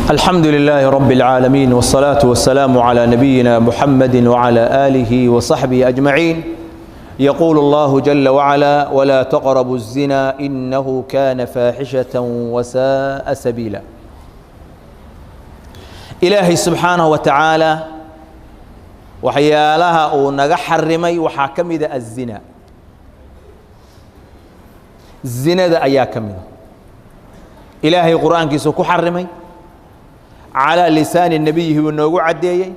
الحمد لله رب العالمين والصلاة والسلام على نبينا محمد وعلى آله وصحبه أجمعين. يقول الله جل وعلا: ولا تقربوا الزنا إنه كان فاحشة وساء سبيلا. إلهي سبحانه وتعالى وحيالها ونجا حرمي وحاكم ذا الزنا. الزنا ذا أياكم إلهي قرآن كيسو كحرمي على لسان النبي هو النوع عديي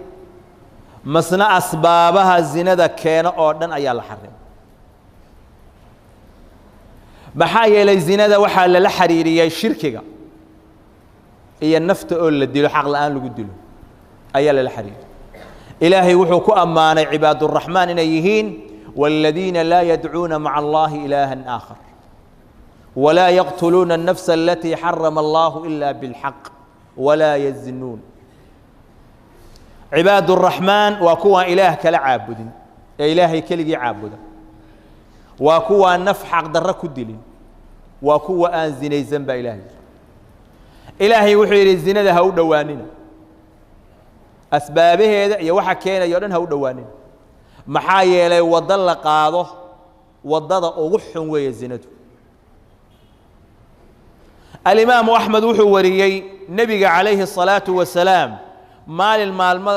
مسنا أسبابها الزنا ذا كان أردن أيال الحرم بحاجة للزنا ذا وحال للحريرية الشركة هي النفط أول الدلو حق الآن لو قدلو أيال الحرير. إلهي وحوك أمانة عباد الرحمن نيهين والذين لا يدعون مع الله إلها آخر ولا يقتلون النفس التي حرم الله إلا بالحق ولا يزنون. عباد الرحمن وكوا إله كلا عابد إلهي كلي عابد وكوا نفحق درك الدلين وكوا أنزني ذنب إلهي وحير الزنا ده هو دوانين أسبابه هذا يوحى كان يرن هو دوانين محايا لي وضل قاضه وضل أوح ويزنته. الإمام أحمد وحوريي نبي عليه الصلاة والسلام مال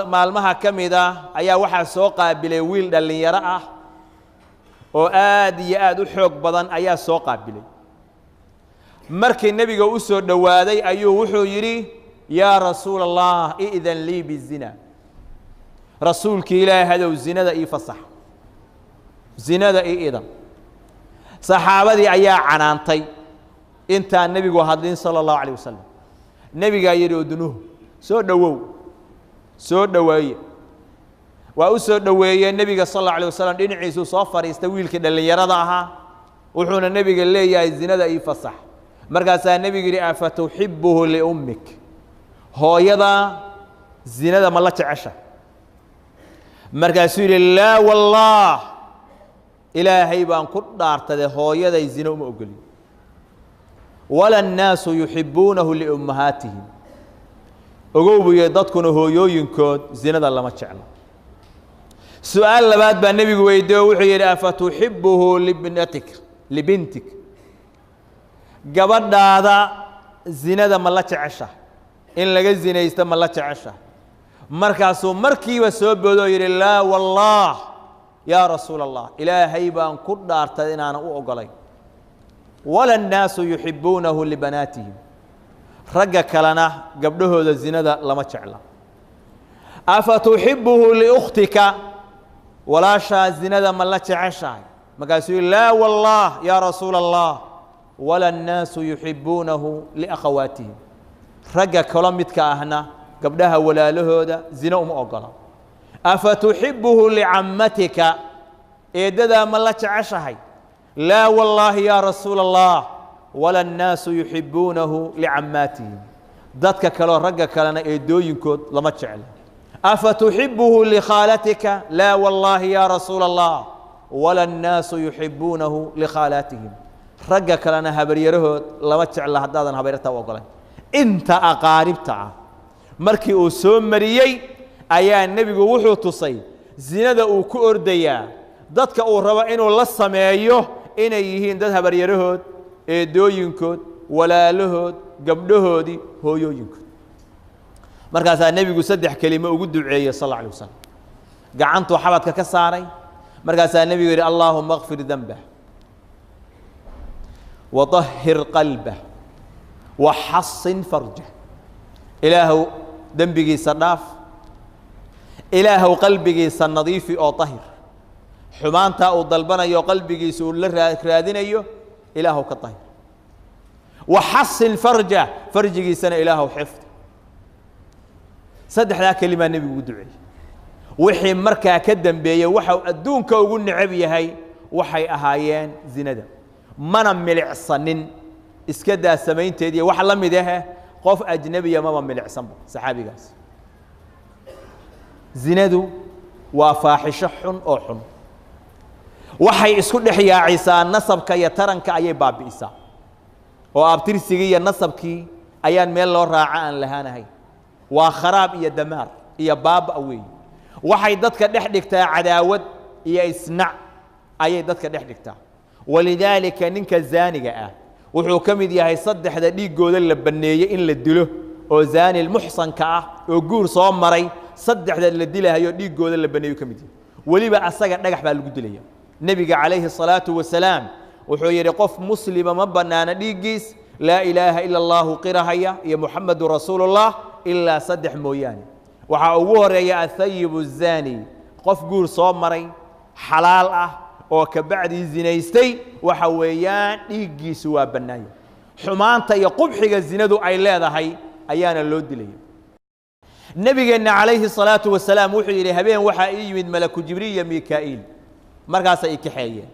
مالمها كمدا أيا وحى سوقا بلويل دلني يراه وآد حق بدن أيا سوقا بلي مركي النبي قوسو دوادي أيو وحو يري يا رسول الله إذن لي بالزنا رسولك إله هذا الزنا ذا يفصح زنا ذا إذن صحابتي أيا عنانتي انت النبي وهذين صلى الله عليه وسلم نبي قال يرودنوه سو دواي وأسو دواي النبي صلى الله عليه وسلم دين عيسو صفر يستويل كده اللي يرضاها وحنا النبي قال لي يا الزنا ذا يفصح مركز النبي قال أفتحبه لأمك هو يدا الزنا ذا ما الله تعشى مركز لا والله إلهي بان قدر تده هو يدا الزنا ومؤقلي ولا الناس يحبونه لأمهاتهم أقول يدتكن هو ينكود زنا الله ما تشعل. سؤال لبعد بالنبي ويدوه وحير أفتحبه لبنتك قبل هذا زنا ما الله تعشى إن لقى الزنا يستم الله تعشى مركزه مركي وسبب يقول الله والله يا رسول الله إلهي بان قدر تدنا أنا أقولي ولا الناس يحبونه لبناتهم رجك لنا قبله هذا الزنا لما تعلم. أفتحبه لأختك ولا شاء الزنا ما لا تعشى ما قال لا والله يا رسول الله ولا الناس يحبونه لأخواتهم رجك لمتك هنا قبلها ولا له هذا زنا أقلا. أفتحبه لعمتك إذا ما لا تعشى لا والله يا رسول الله ولا الناس يحبونه لعماتهم ذاتك كلا رجك لنا إيدوينكود لما تشعل. أفتحبه لخالتك لا والله يا رسول الله ولا الناس يحبونه لخالاتهم رجك لنا هبريره لما تشعل هذا هبريته وقلا أنت أقاربتها مركي أسوم مريي أيا النبي وحو تصي زينة وكورديا ذاتك أو روا إنه لص مايو إن يهين ده هبريرهود إدوينكود ولا لهود قبلهودي هو ينكود. مركز النبي يقول صدح كلمة وجود دعية صلى الله عليه وسلم قعنت وحبتك كساري مركز النبي يقول اللهم اغفر ذنبه وطهر قلبه وحصن فرجه. إله ذنبك صناف إله قلبك صنظيف أو طهر حمانتا أو ضلبنا يو قلبك يسول رادين أيوه إله كطهر وحصن فرجك سنة إله حفظ. صدح ذا كلمة النبي ودعي وحي مركا كدن بيا وحو أدونك وقلنا عبي هاي وحي أهايان زندا من ملع صنن اسكدا سمين تيدي وحلم ده قف أجنبي ما ملع صنب سحابي قاس زندو وفاحشة أو حن waxay isku dhexyaacaysaa nasabka iyo taranka ayay baabi'isaa oo abtirsiga iyo nasabkii ayaan meel loo raaca aan lahaanahay وخراب إيا دمار إيا باب أوي waxay dadka dhex dhigtaa cadaawad iyo isnac ayay dadka dhex dhigtaa walidaalika ninka zaaniga ah wuxuu ka mid yahay saddexda dhiigooda la baneeyay in la dilo oo zaani muhsanka ah oo guur soo maray saddexda la dilahayo dhiigooda la baneeyo ka mid yahay waliba asaga dhagax baa lagu dilaya nabiga calayhi salaatu wasalaam wuxuu yiri qof muslima ma banaana dhiigiis laa ilaaha illa allah qirahaya iyo muhammadu rasuulullah illa saddex mooyaane waxaa ugu horeeya athayib الزاني qof guur soo maray xalaal ah oo ka bacdi zinaystay waxa weeyaan dhiigiisu waa banaaya xumaanta iyo qubxiga zinadu ay leedahay ayaana loo dilay nabigeena calayhi salaatu wasalaam wuxuu yiri habeen waxa ii yimid malaku jibriil iyo mikaa'il markaas ay kaxeeyeen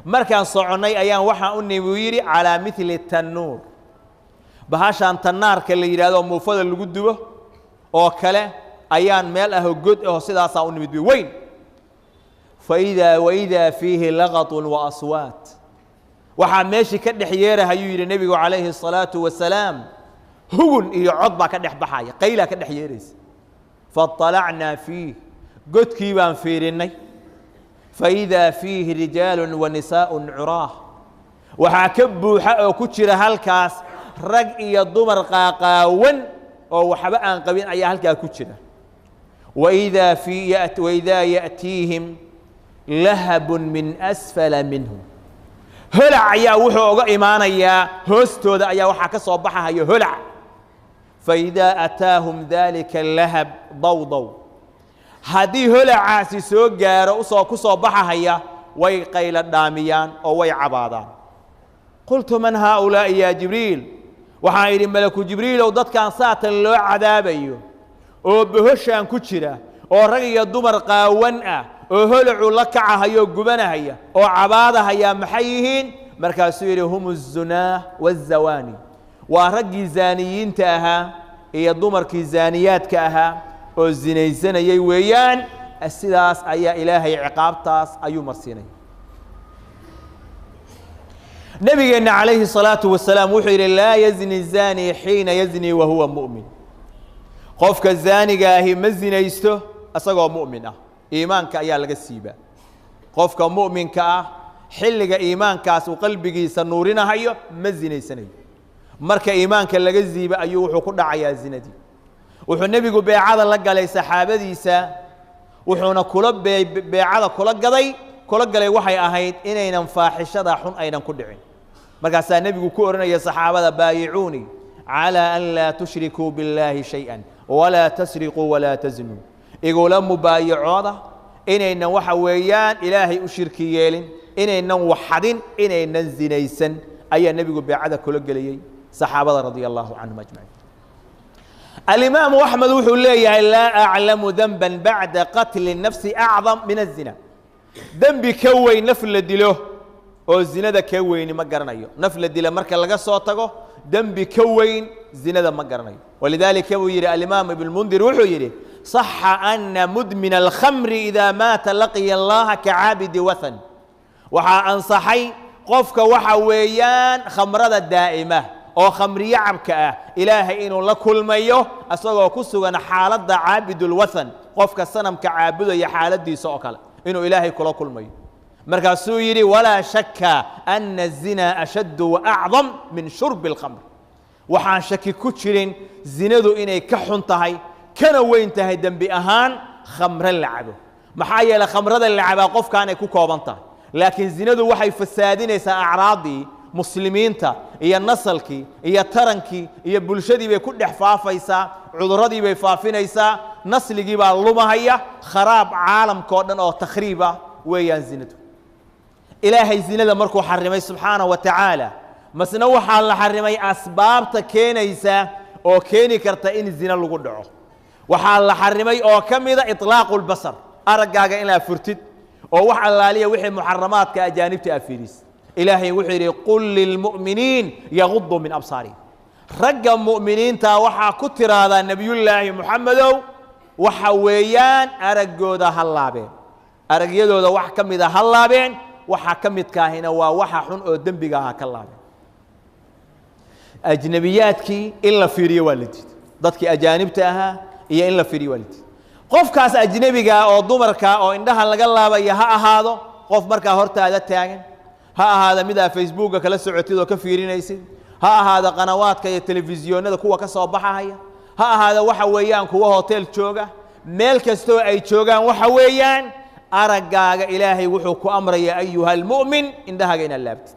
markaan soconay ayaan waxa u nimi yiri ala mithli tannuur bahashan tannaarka la yiraahdo muufada lagu dubo oo kale ayaan meel ah god ah sidaas u nimid weyn فإذا فيه لغط وأصوات waxa meeshii ka dhex yeerahayu yiri nabigu calayhi salaatu wasalaam hugun iyo cod baa ka dhex baxaya qayla ka dhex yeeraysa faطلعنا فيه godkii baan fiirinay فإذا فيه رجال ونساء عراه waxa ka buuxa oo ku jira halkaas rag iyo dumar qaaqaawan oo waxba aan qabin ayaa halkaa ku jira وإذا يأتيهم لهب من أسفل منهم هلع يا وحو إيمانيا هستودا يا وحا كسو بخا يا هلع فإذا أتاهم ذلك اللهب ضوضوا هذه هلع عاسي سو غارو سو كسو بخا يا وي قيل داميان او وي عبادان قلت من هؤلاء يا جبريل waxaa yiri malaku jibriil oo dadkan saatan loo cadaabayo oo bahashan ku jira oo rag iyo dumar qaawan ah oo holacu la kacahayo gubanahaya oo cabaadahaya maxay yihiin markaasuu yiri humuz zunaa waz-zawani waa ragii zaaniyiinta ahaa iyo dumarkii zaaniyaadka ahaa oo zinaysanayay weeyaan sidaas ayaa ilaahay ciqaabtaas ayuu marsiinay نبينا عليه الصلاة والسلام وحير لا يزني الزاني حين يزني وهو مؤمن قفك الزاني قاهي مزنا يسته أصغى مؤمنة إيمانك أيها لك السيبة قفك مؤمن كأه حلق إيمانك وقلبك سنورنا هيو مزنا يسني مرك إيمانك لك الزيبة أيوه وحكونا عيا الزندي وحو النبي قو بيعاد لك علي سحابة ديسا وحونا كلب بيعاد كلب قضي كلب قضي وحي أهيد إنينا فاحشة حن أينا كدعين markaasaa nabigu ku oranaya saxaabada baayicuuni ala an la tushriku billahi shay'an wala tasriqu wala taznu igula mubaayicooda inaynan waxa weeyaan ilaahay u shirki yeelin inaynan waxadin inaynan zinaysan ayaa nabigu beecada kula galiyay saxaabada radiyallahu anhum ajma'in al-imam ahmad wuxuu leeyahay la a'lamu dhanban ba'da qatl an-nafs a'zam min az-zina dhanbi ka weyn naf la dilo oo zinada ka weyn ma garanayo naf la dila marka laga soo tago dambi ka weyn zinada ma garanayo walidaalika uu yiri al-imam ibn mundir wuxuu yiri sahha anna mudmin al-khamr idha mata laqiya allaha ka'abid wathan waxa ansahay qofka waxa weeyaan khamrada daa'ima oo khamriya cabka ah ilaahay inuu la kulmayo asagoo ku sugan xaaladda caabidul wathan qofka sanamka caabudaya xaaladiisa oo kale inuu ilaahay kula kulmayo markaasuu yiri wala shakka anna az-zina ashad wa a'zam min shurb al-khamr waxaan shaki ku jirin zinadu inay ka xun tahay kana weyn tahay dambi ahaan khamra lacabo maxaa yeelay khamrada lacaba qofkaan ay ku kooban tahay laakiin zinadu waxay fasaadinaysaa acraadii muslimiinta iyo nasalkii iyo tarankii iyo bulshadii bay ku dhex faafaysaa cuduradii bay faafinaysaa nasligii baa lumahaya kharaab caalamka oo dhan oo takhriiba weeyaan zinadu إلهي زينة مركو حرمي سبحانه وتعالى مسنا وحا الله حرمي أسباب تكينيسا أو كيني كرتا إن الزنا اللي قدعو وحا الله حرمي أو كم إذا إطلاق البصر أرقاقا إلا فرتد أو وحا الله لي وحي محرمات كأجانب تأفيريس إلهي وحي قل للمؤمنين يغضوا من أبصارهم رقا مؤمنين تا وحا كتر هذا نبي الله محمد وحا ويان أرقو ذا هاللابين أرقو ذا وحا كم إذا هاللابين waxa kamidka ahina waa waxa xun oo dambiga ah ka laabay ajnabiyaadkii illa fiiriyo walidid dadkii ajaanibta ahaa iyo in la firiyo waalidkiis qofkaas ajnabiga oo dumarka oo indhaha laga laabaya ha ahaado qof markaa hortaada taagan ha ahaada mid aad facebooka kala socotid oo ka fiirinaysid ha ahaada qanawaadka iyo telefisyoonada kuwa ka soo baxaya ha ahaada waxa weeyaan kuwa hotel jooga meel kastoo ay joogaan waxa weeyaan araggaaga ilaahay wuxuu ku amraya ayuha almu'min indhahaaga inaad laabtid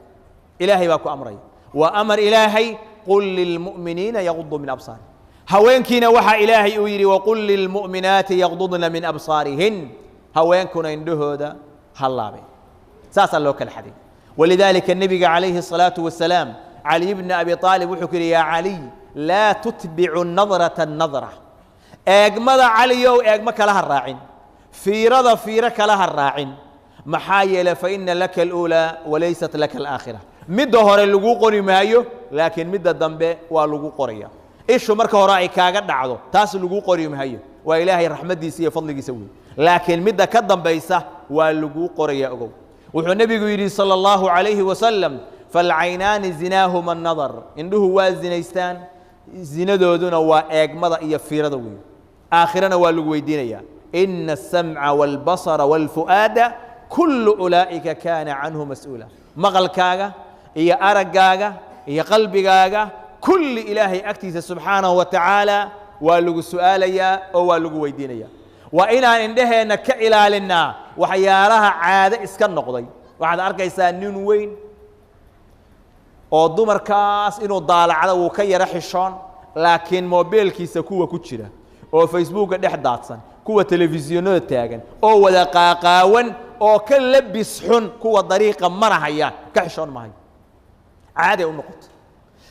ilaahay baa ku amraya waa amar ilaahay qul lilmu'miniina yaguduu min absaarihim haweenkiina waxaa ilaahay uu yidhi waqul lilmu'minaati yagdudna min absaarihin haweenkuna indhahooda ha laabeen saasaa loo kala xaday walidaalika nebiga calayhi الصalaaةu wasalaam cali bni abi aalib wuxuu ku yidhi yaa caliy laa tutbicu nadrata nadra eegmada caliyow eegma kala ha raacin fiirada fiiro kala ha raacin maxaa yeelay faina laka اlأuulaa walaysat laka alaakhira midda hore lagu qori maayo laakiin midda dambe waa lagu qoraya ishu marka hore ay kaaga dhacdo taas lagu qori maayo waa ilaahay raxmadiisa iyo fadligiisa weey laakiin midda ka dambaysa waa lagu qoraya ogow wuxuu nebigu yidhi salى اllahu عalayhi wasalam falcaynaani zinaahuma الnadar indhuhu waa zinaystaan zinadooduna waa eegmada iyo fiirada weey aakhirana waa lagu weydiinayaa ina الsamca wاlbasara wاlfu'aada kullu ulaa'ika kaana canhu mas-uula maqalkaaga iyo araggaaga iyo qalbigaaga kulli ilaahay agtiisa subxaanahu wa tacaala waa lagu su'aalayaa oo waa lagu weydiinayaa waa inaan indhaheenna ka ilaalinnaa waxyaalaha caado iska noqday waxaad arkaysaa nin weyn oo dumarkaas inuu daalacdo wuu ka yaro xishoon laakiin moobeelkiisa kuwa ku jira oo facebooka dhex daadsan kuwa telefisyoonada taagan oo wada qaaqaawan oo ka labis xun kuwa dariiqa marahaya ka xishoon maayo caade u noqoto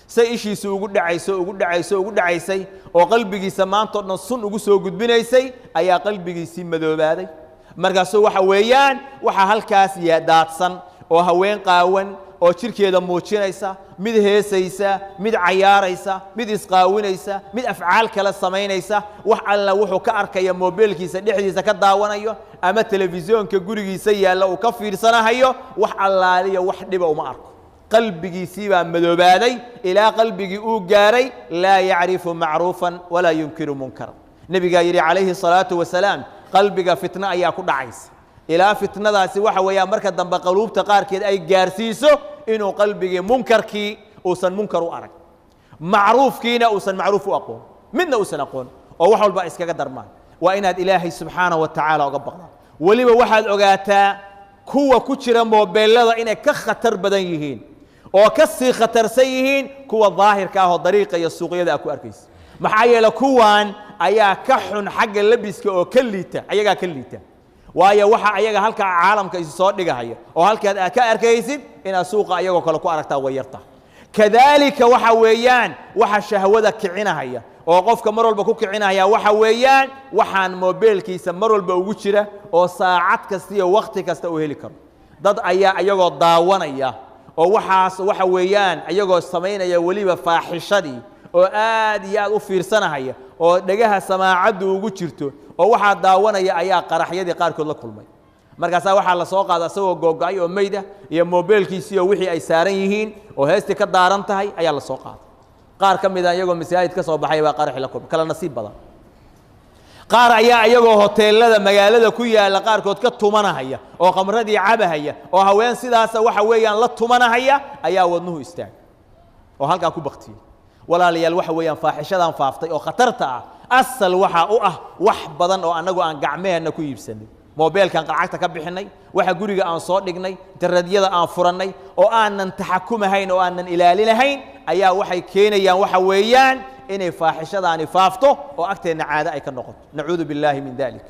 say ishiisu ugu dhacaysay oo qalbigiisa maanta oo dhan sun ugu soo gudbinaysay ayaa qalbigiisii madoobaaday markaasuu waxa weeyaan waxa halkaas daadsan oo haween qaawan oo jirkeeda muujinaysa mid heesaysa mid cayaaraysa mid isqaawinaysa mid afcaal kala samaynaysa wax alla wuxuu ka arkaya moobeelkiisa dhexdiisa ka daawanayo ama telefisyoonka gurigiisa yaalla uu ka fiirsanahayo wax allaaliya wax dhiba uma arko qalbigiisii baa madoobaaday ilaa qalbigii uu gaaray laa yacrifu macruufan walaa yunkiru munkaran nebigaa yidhi calayhi الصalaaةu wasalaam qalbiga fitno ayaa ku dhacaysa ilaa fitnadaasi waxa weeyaan marka dambe qaluubta qaarkeed ay gaarsiiso inuu qalbigii munkarkii uusan munkar u arag macruufkiina uusan macruuf u aqoon midna uusan aqoon oo wax walba iskaga darmaan waa inaad ilaahay subxaanahu wa tacaala uga baqdaa weliba waxaad ogaataa kuwa ku jira moobeelada inay ka khatar badan yihiin oo ka sii khatarsan yihiin kuwa daahirka ah oo dariiqa iyo suuqyada aad ku arkaysa maxaa yeelay kuwan ayaa ka xun xagga labiska oo ka liita ayagaa ka liita waayo waxa ayaga halka caalamka isu soo dhigahaya oo halkaad aad ka arkaysid inaad suuqa ayagoo kale ku aragtaa way yartaa kadaalika waxa weeyaan waxa shahwada kicinahaya oo qofka mar walba ku kicinahaya waxa weeyaan waxaan moobeelkiisa mar walba ugu jira oo saacad kasta iyo waqti kasta uu heli karo dad ayaa ayagoo daawanaya oo waxaas waxa weeyaan ayagoo samaynaya weliba faaxishadii oo aad iyo aad u fiirsanahaya oo dhagaha samaacaddu ugu jirto oo waxaa daawanaya ayaa qaraxyadii qaarkood la kulmay markaasaa waxaa la soo qaada isagoo googa'ay oo meyda iyo moobeelkiisii oo wixii ay saaran yihiin oo heestii ka daaran tahay ayaa la soo qaaday qaar ka mid a iyagoo masaajid ka soo baxay baa qaraxi la kulmay kala nasiib badan qaar ayaa iyagoo hoteelada magaalada ku yaalla qaarkood ka tumanahaya oo khamradii cabahaya oo haween sidaasa waxa weeyaan la tumanahaya ayaa wadnuhu istaagay oo halkaa ku baktiyey walaalayaal waxa weeyaan faaxishadan faaftay oo khatarta ah asal waxa u ah wax badan oo anagu aan gacmeena ku iibsanay moobeelkan qaracagta ka bixinay waxa guriga aan soo dhignay internetyada aan furannay oo aanan taxakumahayn oo aanan ilaalinahayn ayaa waxay keenayaan waxa weeyaan inay faaxishadaani faafto oo agteena caado ay ka noqoto nacuudu billaahi min dalik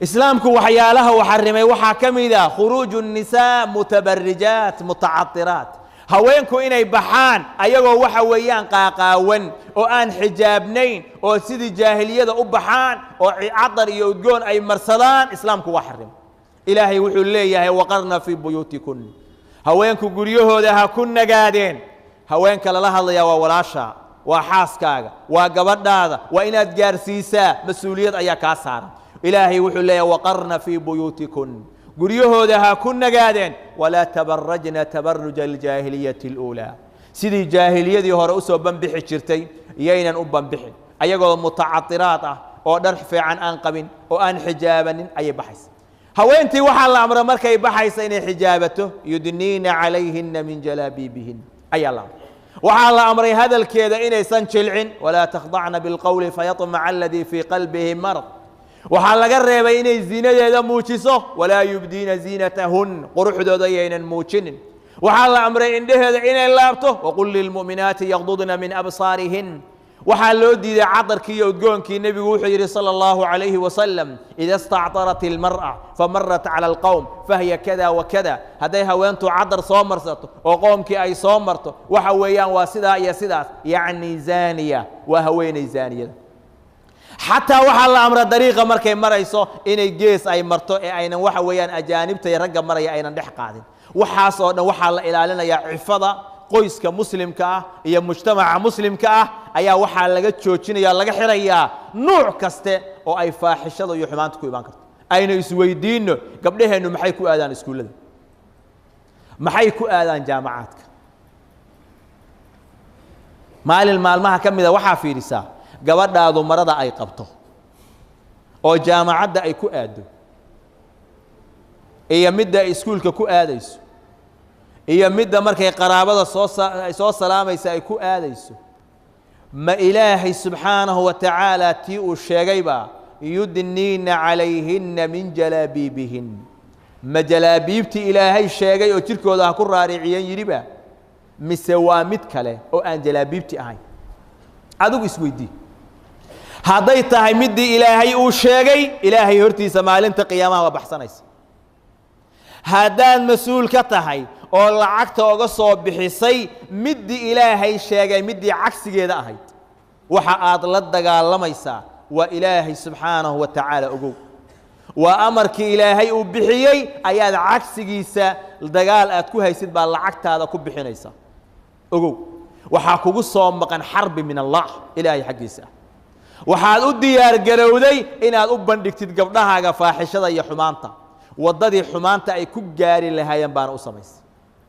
islaamku waxyaalaha uu xarimay waxaa ka mid ah khuruuju الnisaa mutabarrijaat mutacatiraat haweenku inay baxaan ayagoo waxa weeyaan qaaqaawan oo aan xijaabnayn oo sidii jaahiliyada u baxaan oo cadar iyo udgoon ay marsadaan islaamku waa xarim ilaahay wuxuu leeyahay waqarna fii buyuutikun haweenku guryahooda ha ku nagaadeen haweenka lala hadlayaa waa walaasha waa xaaskaaga waa gabadhaada waa inaad gaarsiisaa mas-uuliyad ayaa kaa saaran ilaahay wuxuu leeyahay waqarna fii buyuutikun guryahooda ha ku nagaadeen walaa tabarajna tabaruja aljaahiliyati اluulaa sidii jaahiliyadii hore usoo banbixi jirtay yaynan u banbixin ayagoo mutacatiraad ah oo dhar fiican aan qabin oo aan xijaabanin ayay baxaysa haweentii waxaa la amray markay baxaysa inay xijaabato yudniina calayhinna min jalaabiibihin ayaa la amray waxaa la amray hadalkeeda inaysan jilcin walaa takhdacna bilqowli fayatmaca aladii fii qalbihi marad waxaa laga reebay inay ziinadeeda muujiso walaa yubdiina ziinatahun quruxdooda yaynan muujinin waxaa la amray indhaheeda inay laabto waqul lilmu'minaati yaqdudna min absaarihin waxaa loo diiday cadarkii iyo udgoonkii nebigu wuxuu yidhi sala allahu calayhi wasalam ida istactarat ilmar'a famarat cala alqowm fahiya kada wakada hadday haweentu cadar soo marsato oo qoomkii ay soo marto waxa weeyaan waa sidaa iyo sidaas yacni zaaniya waa haweenay zaaniyada xataa waxaa la amra dariiqa markay marayso inay gees ay marto ee aynan waxa weeyaan ajaanibta iyo ragga maraya aynan dhex qaadin waxaas oo dhan waxaa la ilaalinayaa cifada qoyska muslimka ah iyo mujtamaca muslimka ah ayaa waxaa laga joojinaya laga xirayaa nuuc kaste oo ay faaxishada iyo xumaanta ku imaan karto ayna isweydiino gabdhaheennu maxay ku aadaan iskuullada maxay ku aadaan jaamacaadka maalin maalmaha ka mida waxaa fiirisaa gabadhaadu marada ay qabto oo jaamacadda ay ku aado iyo midda ay iskuulka ku aadayso iyo midda markay qaraabada soo salaamaysa ay ku aadayso ma ilaahay subxaanahu wa tacaala tii uu sheegayba yudniina calayhinna min jalaabiibihin ma jalaabiibtii ilaahay sheegay oo jirkooda ha ku raariciyeen yidhiba mise waa mid kale oo aan jalaabiibti ahayn adigu isweydii hadday tahay middii ilaahay uu sheegay ilaahay hortiisa maalinta qiyaamaha waa baxsanaysa haddaad mas-uul ka tahay oo lacagta oga soo bixisay middii ilaahay sheegay middii cagsigeeda ahayd waxa aad la dagaalamaysaa waa ilaahay subxaanahu wa tacaala ogow waa amarkii ilaahay uu bixiyey ayaad cagsigiisa dagaal aad ku haysid baa lacagtaada ku bixinaysa ogow waxaa kugu soo maqan xarbi min allah ilaahay xaggiisa waxaad u diyaar garowday inaad u bandhigtid gabdhahaaga faaxishada iyo xumaanta waddadii xumaanta ay ku gaari lahaayeen baana u samaysay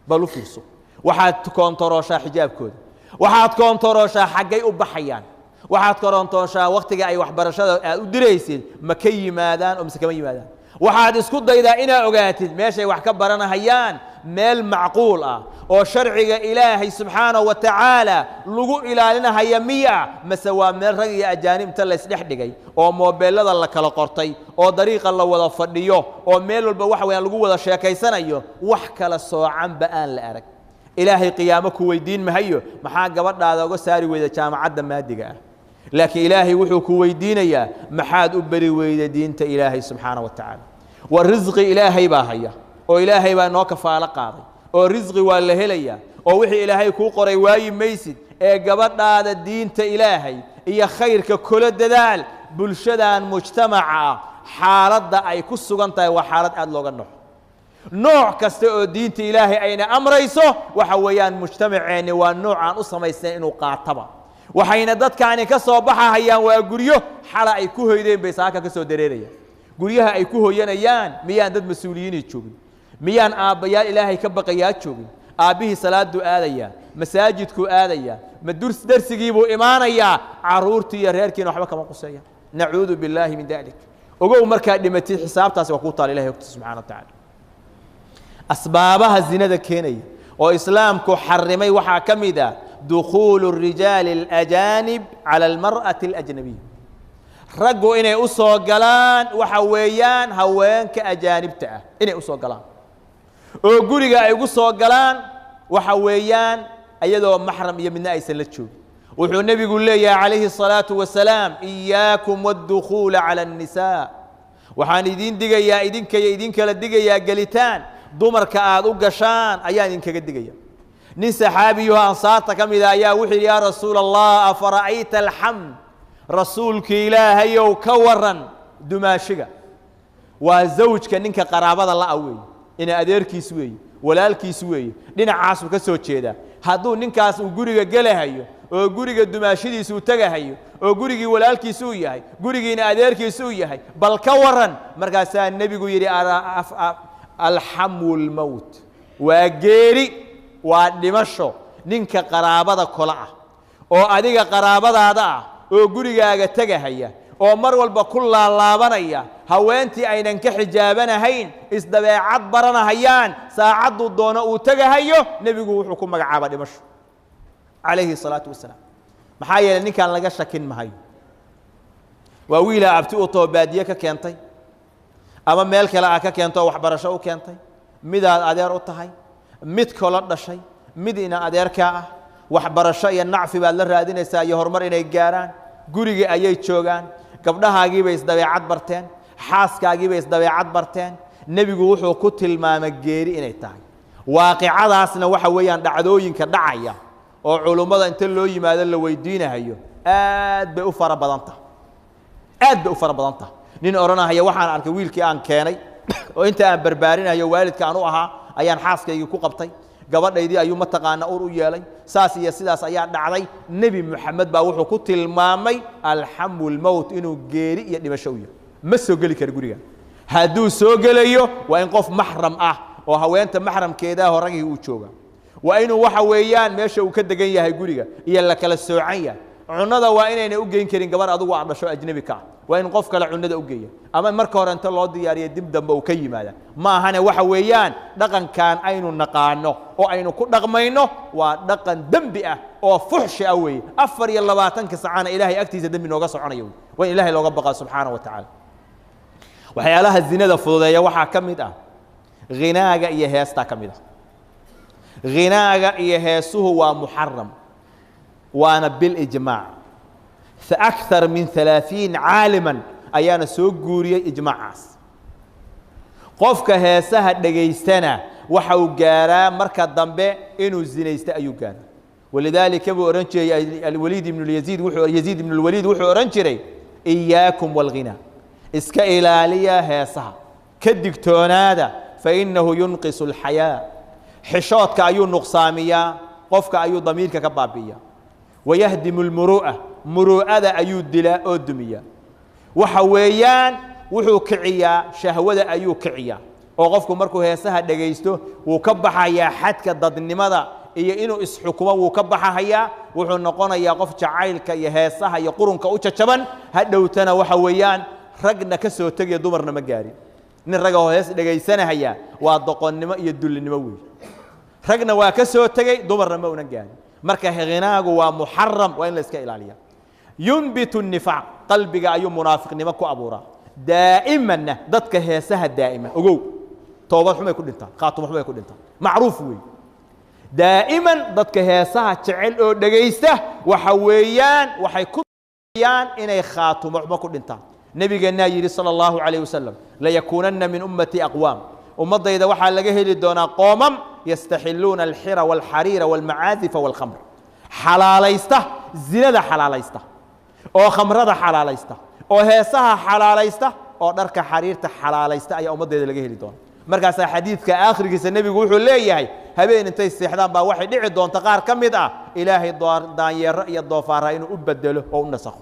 bal u fiirso waxaad koontarooshaa xijaabkooda waxaad koontarooshaa xaggay u baxayaan waxaad koontarooshaa wakhtiga ay waxbarashada aad u diraysid ma ka yimaadaan oo mise kama yimaadaan waxaad isku daydaa inaad ogaatid meeshay wax ka baranahayaan meel macquul ah oo sharciga ilaahay subxaanahu wa tacaala lagu ilaalinahaya miya mase waa meel rag iyo ajaanibta laysdhex dhigay oo moobeelada la kala qortay oo dariiqa la wada fadhiyo oo meel walba waxa weeyaan lagu wada sheekaysanayo wax kala soocanba aan la arag ilaahay qiyaamo ku weydiin mahayo maxaa gabadhaada uga saari weyda jaamacadda maadiga ah laakiin ilaahay wuxuu ku weydiinayaa maxaad u bari weyda diinta ilaahay subxaanahu wa tacaala wa risqi ilaahay baa haya oo ilaahay baa noo kafaalo qaaday oo risqi waa la helayaa oo wixii ilaahay kuu qoray waayi maysid ee gabadhaada diinta ilaahay iyo khayrka kula dadaal bulshadan mujtamaca ah xaaladda ay ku sugan tahay waa xaalad aad looga noxo nooc kasta oo diinta ilaahay ayna amrayso waxa weeyaan mujtamaceenni waa nooc aan u samaysnayn inuu qaataba waxayna dadkaani ka soo baxahayaan waa guryo xala ay ku hoydeen bay saaka ka soo dareerayaan guryaha ay ku hoyanayaan miyaan dad mas-uuliyiinay joogin miyaan aabbayaal ilaahay ka baqayaa joogin aabbihii salaaduu aadayaa masaajidkuu aadayaa ma darsigiibuu imaanayaa carruurtii iyo reerkiina waxba kama quseeyaan nacuudu billaahi min dalik ogow markaad dhimatid xisaabtaasi waa kuu taala ilahay ogta subxana wa tacaala asbaabaha zinada keenaya oo islaamku xarimay waxaa ka mid ah dukhuulu الrijaali الأjaanib calى اlmarأaةi الأjnabiya raggu inay u soo galaan waxa weeyaan haweenka ajaanibta ah inay u soo galaan oo guriga ay ugu soo galaan waxa weeyaan iyadoo maxram iyo midna aysan la joogin wuxuu nebigu leeyahay calayhi الصalaaةu wasalaam إiyaakum wاdukhuula calى الnisaa waxaan idin digayaa idinkayo idinkala digayaa gelitaan dumarka aad u gashaan ayaan idinkaga digaya nin saxaabiyo ansaarta ka mida ayaa wuxuu yidhi yaa rasuula allah afara'ayta alxamd rasuulkii ilaahayow ka waran dumaashiga waa zawjka ninka qaraabada la'a weeye ina adeerkiis weeye walaalkiis weeye dhinacaasuu ka soo jeedaa hadduu ninkaas uu guriga gelahayo oo guriga dumaashidiisa uu tegahayo oo gurigii walaalkiisa uu yahay gurigiina adeerkiisa uu yahay bal ka waran markaasaa nebigu yidhi alxamu lmowt waa geeri waa dhimasho ninka qaraabada kola ah oo adiga qaraabadaada ah oo gurigaaga tagahaya oo mar walba ku laalaabanaya haweentii aynan ka xijaabanahayn isdabeecad baranahayaan saacadu doona uu tagahayo nabigu wuxuu ku magacaaba dhimasho calayhi salaatu wasalaam maxaa yeelay ninkan laga shakin mahayo waa wiila abti u toobaadiye ka keentay ama meel kale ka keento waxbarasho u keentay midaad adeer u tahay mid kala dhashay mid ina adeerka ah waxbarasho iyo nacfi baad la raadinaysaa iyo horumar inay gaaraan guriga ayay joogaan gabdhahaagii bay isdabeecad barteen xaaskaagii bay isdabeecad barteen nabigu wuxuu ku tilmaamay geeri inay tahay waaqicadaasna waxa weeyaan dhacdooyinka dhacaya oo culimada inta loo yimaado la weydiinayo aad bay u fara badan tahay nin oranaya waxaan arkay wiilkii aan keenay oo inta aan barbaarinayo waalidka aan u ahaa ayaan xaaskaygii ku qabtay gabadhaydii ayuu mataqaana ur u yeelay saas iyo sidaas ayaa dhacday nabi maxamed baa wuxuu ku tilmaamay alhamul maut inuu geeri iyo dhimasho u yahay ma soo gali karo guriga hadduu soo gelayo waa in qof maxram ah oo haweenta maxramkeeda horagii uu jooga waa inuu waxa weeyaan meesha uu ka degan yahay guriga iyo la kala soocan yahay cunada waa inayna u geyn karin gabar adigu aan dhasho ajnabi ka waa in qof kale cunada u geeyo ama marka hore inta loo diyaariyo dib dambe uu ka yimaada ma ahana waxa weeyaan dhaqankan aynu naqaano oo aynu ku dhaqmayno waa dhaqan dambi ah oo fuxshi ah weey 24 saacana ilaahay agtiisa dambi nooga soconayo waa ilaahay looga baqaa subhanahu wa ta'ala waxyaalaha zinada fududeeya waxa kamid ah ghinaaga iyo heesta kamid ah ghinaaga iyo heesuhu waa muharram وانا بالاجماع فاكثر من 30 عالما ايانا سو غوريه اجماع قفك هيسها دغيستنا waxa uu gaaraa marka dambe inuu zinaysto ayuu gaar ولذلك ابو اورنجي الوليد بن اليزيد يزيد بن الوليد wuxuu oran jiray iyaakum wal ghina iska ilaaliya heesaha ka digtoonaada fa innahu yunqisu al hayaa xishoodka ayuu nuqsaamiya qofka ayuu damiirka ka baabiya ويهدم المروءة مروءة أيو دلا أو دمية وحويان وحو كعيا شهوة أيو كعيا وقفكم مركو هيسها دقيستو وكبحا يا حدك ضد النمضة إيا إنو إسحكوا وكبحا هيا وحو نقونا يا قف جعيلك يا هيسها يا قرنك أوشا شبن هدوتنا وحويان رقنا كسو تجي دمرنا مجاري نرجع هيس دقيسنا هيا وضقوا النما يدل النموي رقنا وكسو تجي دمرنا ما ونجاري marka ghinaagu waa muharram waa in la iska ilaaliyo yunbitu an-nifaq qalbiga ayuu munaafiqnimo ku abuura daa'iman dadka heesaha daa'ima ogow toobad xumay ku dhintaan qaatumo xumay ku dhintaan macruuf weey daa'iman dadka heesaha jecel oo dhageysta waxa weeyaan waxay ku yaan inay qaatumo xumo ku dhintaan nabigeena yiri sallallahu alayhi wasallam la yakunanna min ummati aqwam ummadayda waxa laga heli doonaa qoomam يستحلون الحرى والحرير والمعازف والخمر حلاليسته زينده حلاليسته او خمرده حلاليسته او هيسها حلاليسته او درك حريرته حلاليسته اي امديده laga heli doon markaas xadiidka aakhirkiisa nabigu wuxuu leeyahay habeen intay seexdaan baa waxay dhici doonta qaar kamid ah ilaahay daanyeero iyo doofaara inuu u bedelo oo u nasakho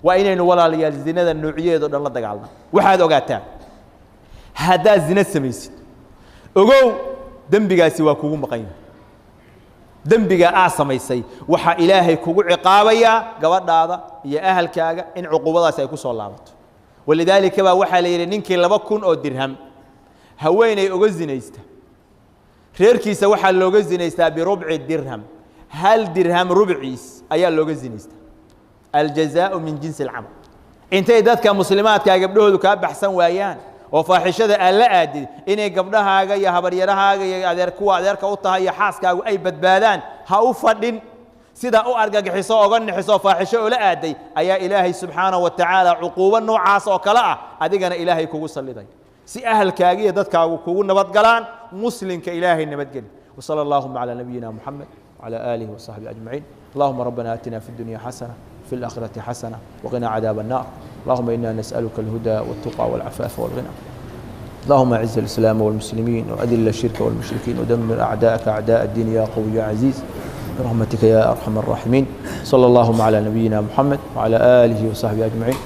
waa inaynu walaalayaal zinada nuuciyeedo dhan la dagaalno waxaad ogaataa hadaa zina samaysid ogow dembigaasi waa kugu maqan yahay dembiga aa samaysay waxa ilaahay kugu ciqaabaya gabadhaada iyo ahalkaaga in cuqubadaas ay ku soo laabato walidaalika baa waxa la yiri ninkii 2000 oo dirham haweenay uga zinaysta reerkiisa waxa looga zinaystaa bi rub'i dirham hal dirham rubciis ayaa looga zinaysta aljazaa'u min jinsi al'amal intay dadka muslimaadka gabdhoodu ka baxsan waayaan oo faaxishada alla aadi inay gabdhahaaga iyo habaryarahaaga iyo adeerka u tahay iyo xaaskaagu ay badbaadaan ha u fadhin sida u argagixiso oga nixiso faaxisho oo la aaday ayaa ilaahay subhanahu wa ta'ala uquuba noocaas oo kala ah adigana ilaahay kugu saliday si ahalkaaga iyo dadkaagu kugu nabad galaan muslimka ilaahay nabad gali wa sallallahu ala nabiyyina muhammad wa ala alihi wa sahbihi ajma'in allahumma rabbana atina fid dunya hasana في الآخرة حسنة وقنا عذاب النار اللهم إنا نسألك الهدى والتقى والعفاف والغنى اللهم أعز الإسلام والمسلمين وأذل الشرك والمشركين ودمر أعداءك أعداء الدين يا قوي يا عزيز برحمتك يا أرحم الراحمين صلى الله على نبينا محمد وعلى آله وصحبه أجمعين.